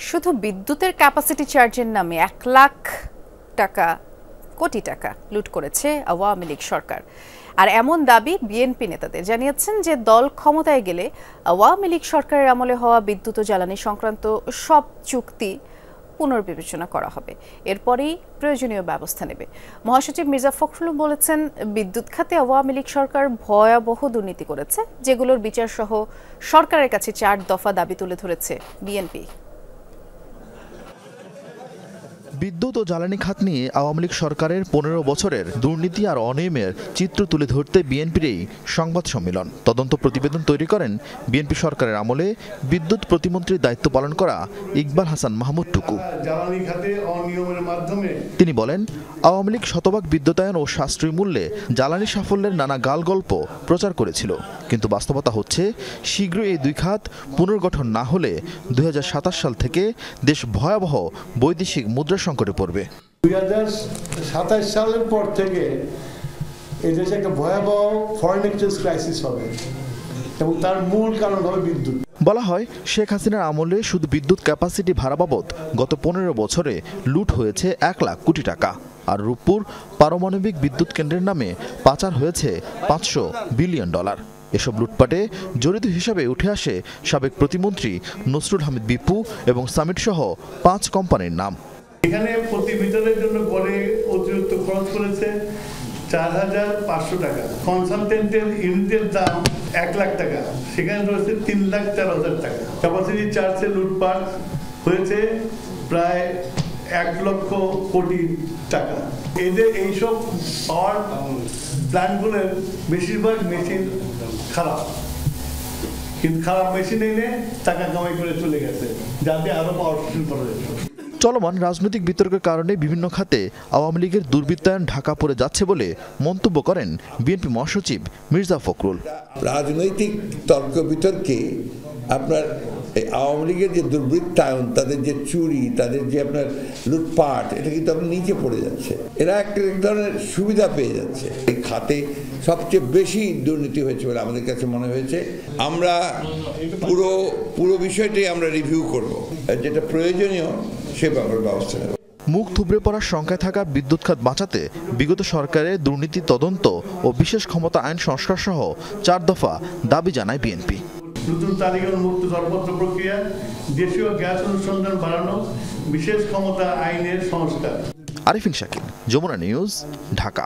শুধু বিদ্যুতের ক্যাপাসিটি চার্জের নামে 1 লাখ কোটি টাকা লুট করেছে আওয়ামী লীগ সরকার। আর এমন দাবি বিএনপি নেতাদের। জানিয়েছেন যে দল ক্ষমতায় গেলে আওয়ামী লীগ সরকারের আমলে হওয়া বিদ্যুৎ ও জ্বালানি সংক্রান্ত সব চুক্তি পুনর্বিবেচনা করা হবে, এরপরেই প্রয়োজনীয় ব্যবস্থা নেবে। মহাসচিব মির্জা ফখরুল বলেছেন, বিদ্যুৎ খাতে আওয়ামী লীগ সরকার ভয়াবহ দুর্নীতি করেছে, যেগুলোর বিচার সহ সরকারের কাছে 4 দফা দাবি তুলে ধরেছে বিএনপি। বিদ্যুৎ ও জ্বালানি খাত নিয়ে আওয়ামী লীগ সরকারের 15 বছরের দুর্নীতি আর অনিয়মের চিত্র তুলে ধরতে বিএনপির এই সংবাদ সম্মেলন। তদন্ত প্রতিবেদন তৈরি করেন বিএনপি সরকারের আমলে বিদ্যুৎ প্রতিমন্ত্রীর দায়িত্ব পালন করা ইকবাল হাসান মাহমুদ টুকু। তিনি বলেন, আওয়ামী লীগ শতভাগ বিদ্যুতায়ন ও সাশ্রয়ী মূল্যে জ্বালানি সাফল্যের নানা গালগল্প প্রচার করেছিল, কিন্তু বাস্তবতা হচ্ছে শীঘ্রই এই দুই খাত পুনর্গঠন না হলে 2027 সাল থেকে দেশ ভয়াবহ বৈদেশিক মুদ্রা সংকটে পড়বে। 2027 সালের পর থেকে এই দেশে একটা ভয়াবহ ফরেন এক্সচেঞ্জ ক্রাইসিস হবে এবং তার মূল কারণ হবে বিদ্যুৎ। বলা হয়, শেখ হাসিনার আমলে শুধু বিদ্যুৎ ক্যাপাসিটি ভাড়া বাবদ গত 15 বছরে লুট হয়েছে 1 লাখ কোটি টাকা। আর রূপপুর পারমাণবিক বিদ্যুৎ কেন্দ্রের নামে পাচার হয়েছে $500 বিলিয়ন। এসব লুটপাটে জড়িত হিসাবে উঠে আসে সাবেক প্রতিমন্ত্রী নসরুল হামিদ বিপু এবং সামিট সহ 5 কোম্পানির নাম। এখানে প্রতি মিটারের জন্য গড়ে অতিরিক্ত খরচ করেছে 4,500 টাকা। কনসালটেন্টের ইউনিটের দাম 1 লাখ টাকা, সেখানে রয়েছে 3,04,000 টাকা। ক্যাপাসিটি চার্জে লুটপাট হয়েছে প্রায় 1 লক্ষ কোটি টাকা। এদের এইসব পাওয়ার প্ল্যান্টগুলোর বেশিরভাগ মেশিন খারাপ, কিন্তু খারাপ মেশিন এনে টাকা কামাই করে চলে গেছে, যাতে আরো পাওয়ার করা যেত। চলমান রাজনৈতিক বিতর্কের কারণে বিভিন্ন খাতে আওয়ামী লীগের দুর্বৃত্তায়ন ঢাকা পড়ে যাচ্ছে বলে মন্তব্য করেন বিএনপি মহাসচিব মির্জা ফখরুল। রাজনৈতিক তর্ক বিতর্কে আপনার আওয়ামী লীগের যে দুর্বৃত্তায়ন, তাদের যে চুরি, তাদের যে আপনার লুটপাট, এটা কিন্তু আপনার নিচে পড়ে যাচ্ছে। এরা এক ধরনের সুবিধা পেয়ে যাচ্ছে। এই খাতে সবচেয়ে বেশি দুর্নীতি হয়েছে বলে আমাদের কাছে মনে হয়েছে। আমরা পুরো বিষয়টাই আমরা রিভিউ করব, যেটা প্রয়োজনীয় সে ব্যাপারে ব্যবস্থা নেব। মুখ থুবড়ে পড়ার সংখ্যায় থাকা বিদ্যুৎ খাত বাঁচাতে বিগত সরকারের দুর্নীতি তদন্ত ও বিশেষ ক্ষমতা আইন সংস্কার সহ 4 দফা দাবি জানায় বিএনপি। নতুন তালিকা মুক্ত দরপত্র প্রক্রিয়া, দেশীয় গ্যাস অনুসন্ধান বাড়ানো, বিশেষ ক্ষমতা আইনের সংস্কার। আরিফিন শাকিল, যমুনা নিউজ, ঢাকা।